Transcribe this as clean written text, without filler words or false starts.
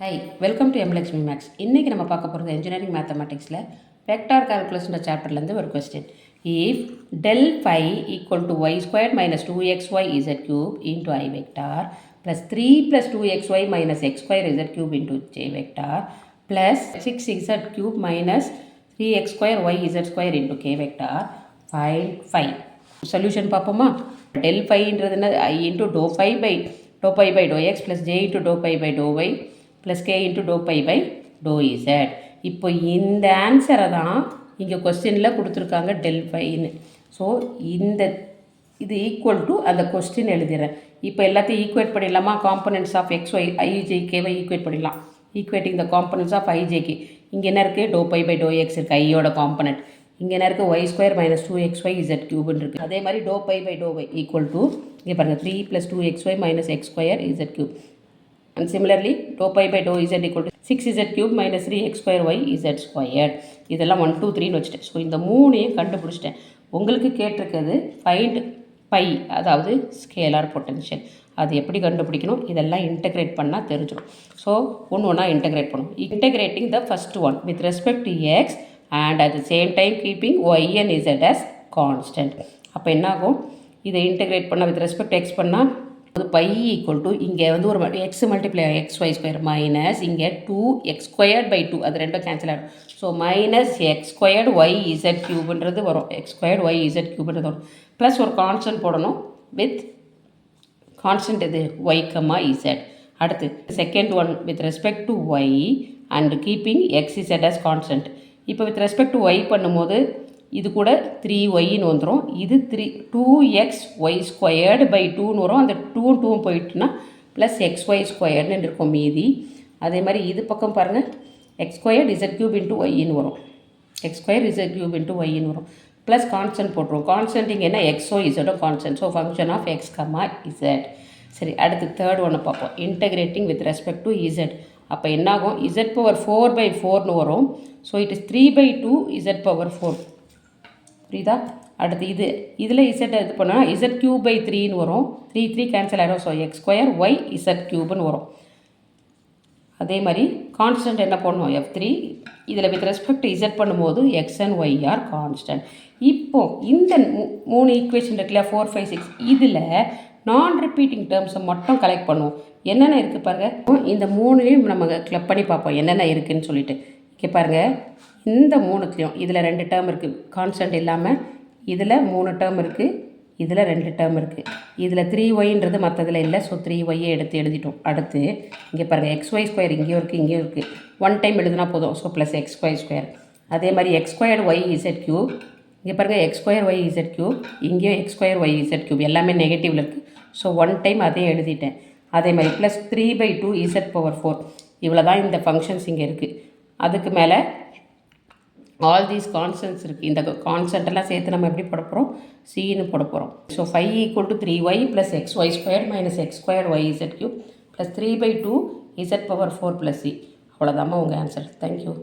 Hi, welcome to எம்லக்ஷ்மி maths. இன்றைக்கி நம்ம பார்க்க போகிறது இன்ஜினியரிங் மேத்தமெட்டிக்ஸில் வெக்டார் கால்குலஸ்ன்ற சாப்டர்லேருந்து ஒரு question. If del phi equal to y square minus 2xy z cube into I vector plus 3 plus 2xy minus x square z cube into j vector plus 6z cube minus 3x square y z square into k vector find phi. Solution பார்ப்போமா? del phiன்றது என்ன? I into dou phi by dou x plus j into dou phi by dou y plus k into doe by by doe z. இப்போ இந்த ஆன்சரை தான் இங்கே கொஸ்டினில் கொடுத்துருக்காங்க del ஃபைன்னு. ஸோ இது ஈக்குவல் டு அந்த கொஸ்டின் எழுதிடுறேன். இப்போ எல்லாத்தையும் ஈக்குவேட் பண்ணிடலாமா? காம்பனன்ட்ஸ் ஆஃப் எக்ஸ் ஒய் ஐஜேகேவை ஈக்குவேட் பண்ணிடலாம். Equating the components of IJK. இங்கே என்ன இருக்குது? Doe by by doe x இருக்குது, ஐயோட காம்பனன்ட். இங்கே என்ன இருக்குது? Y square minus 2xy z க்யூப்னு இருக்குது. அதே மாதிரி doe by by to Y equal to இங்கே பாருங்கள் 3 + 2xy minus x square z cube. And similarly, dou pi by dou z equal to 6z cube minus 3x square y z squared. இதெல்லாம் 1 2 3ன்னு வச்சுட்டேன். So இந்த மூணையும் கண்டுபிடிச்சிட்டேன். உங்களுக்கு கேட்டிருக்கிறது find by, அதாவது ஸ்கேலார் பொட்டன்ஷியல். அது எப்படி கண்டுபிடிக்கணும்? இதெல்லாம் இன்டகிரேட் பண்ணால் தெரிஞ்சிடும். ஸோ ஒன்று இன்டகிரேட் பண்ணும். Integrating the first one with respect to x and at the same time keeping y and z as constant. அப்போ என்னாகும்? இதை இன்டகிரேட் பண்ணால் வித் ரெஸ்பெக்ட் எக்ஸ் பண்ணால் பை ஈக்குவல் டு இங்கே வந்து ஒரு x multiply x y square minus இங்கே 2x squared by 2, அது ரெண்டும் கேன்சல் ஆகிடும். So minus x squared y z க்யூப்ன்றது வரும். எக்ஸ் ஸ்கொயர்டு ஒய் இசட் க்யூப்ன்றது வரும். ப்ளஸ் ஒரு கான்ஸ்டன்ட் போடணும். வித் கான்ஸ்டன்ட் இது ஒய் கம்மா இசட். அடுத்து second one with respect to y and keeping x z as constant. இப்போ வித் ரெஸ்பெக்ட் டு ஒய் பண்ணும்போது இது கூட 3yன்னு வந்துடும். இது 2x y ஸ்கொயர்டு பை 2ன்னு வரும். அந்த 2 போயிட்டுனா ப்ளஸ் xy ஸ்கொயர்டுன்னு இருக்கும் மீதி. அதே மாதிரி இது பக்கம் பாருங்கள், x squared z cube into ஒய்ன்னு வரும். X square z cube into ஒய்ன்னு வரும். ப்ளஸ் கான்ஸ்டன்ட் போட்டுருவோம். கான்ஸ்டன்ட் இங்கே என்ன? எக்ஸோ இசட்டோ constant. So function of x comma z. சரி, அடுத்து தேர்ட் ஒன்று பார்ப்போம். Integrating with respect to z. அப்போ என்னாகும்? இசட் பவர் 4/4ன்னு வரும். So it is 3/2 z power 4. புரியுதா? அடுத்து இதில் இசட் இது பண்ணால் இசட் க்யூப் பை 3ன்னு வரும். 3 கேன்சல் ஆகிடும். So x square y z க்யூப்னு வரும். அதே மாதிரி கான்ஸ்டன்ட் என்ன பண்ணணும்? F3. இதில் வித் ரெஸ்பெக்ட் இசட் பண்ணும்போது x and y are constant. இப்போது இந்த 3 ஈக்குவேஷன் இருக்குல்ல, 4 5 6, இதில் நான் ரிப்பீட்டிங் டேர்ம்ஸை மட்டும் கலெக்ட் பண்ணுவோம். என்னென்ன இருக்குது பாருங்கள். இந்த 3லையும் நம்ம கிளப் பண்ணி பார்ப்போம் என்னென்ன இருக்குதுன்னு சொல்லிட்டு. இங்கே பாருங்கள், இந்த 3த்துலேயும் இதில் 2 டேர்ம் இருக்குது கான்ஸ்டன்ட் இல்லாமல். இதில் 3 டேர்ம் இருக்குது, இதில் 2 டேர்ம் இருக்குது. இதில் 3yன்றது மற்றதில் இல்லை. ஸோ 3yயை எடுத்து எழுதிட்டோம். அடுத்து இங்கே பாருங்கள், xy ஸ்கொயர் இங்கேயும் இருக்குது, இங்கேயும் இருக்குது. 1 டைம் எழுதுனா போதும். ஸோ ப்ளஸ் xy ஸ்கொயர். அதே மாதிரி x squared y z cube. இங்கே பாருங்கள், x square y z cube, இங்கேயும் x square y z cube. எல்லாமே நெகட்டிவில் இருக்குது. ஸோ 1 டைம் அதே எழுதிட்டேன். அதே மாதிரி ப்ளஸ் 3/2 இசட் பவர் 4. இவ்வளோ தான் இந்த ஃபங்க்ஷன்ஸ் இங்கே இருக்குது. அதுக்கு மேலே ஆல் தீஸ் கான்ஸ்டன்ட்ஸ் இருக்குது. இந்த கான்ஸ்டன்ட்டெல்லாம் சேர்த்து நம்ம எப்படி போட போகிறோம்? சின்னு போட போகிறோம். So 5 = 3y plus x y square minus x square y z cube plus 3/2 z power 4 plus c. அவ்வளோதாம்மா உங்கள் ஆன்சர். தேங்க்யூ.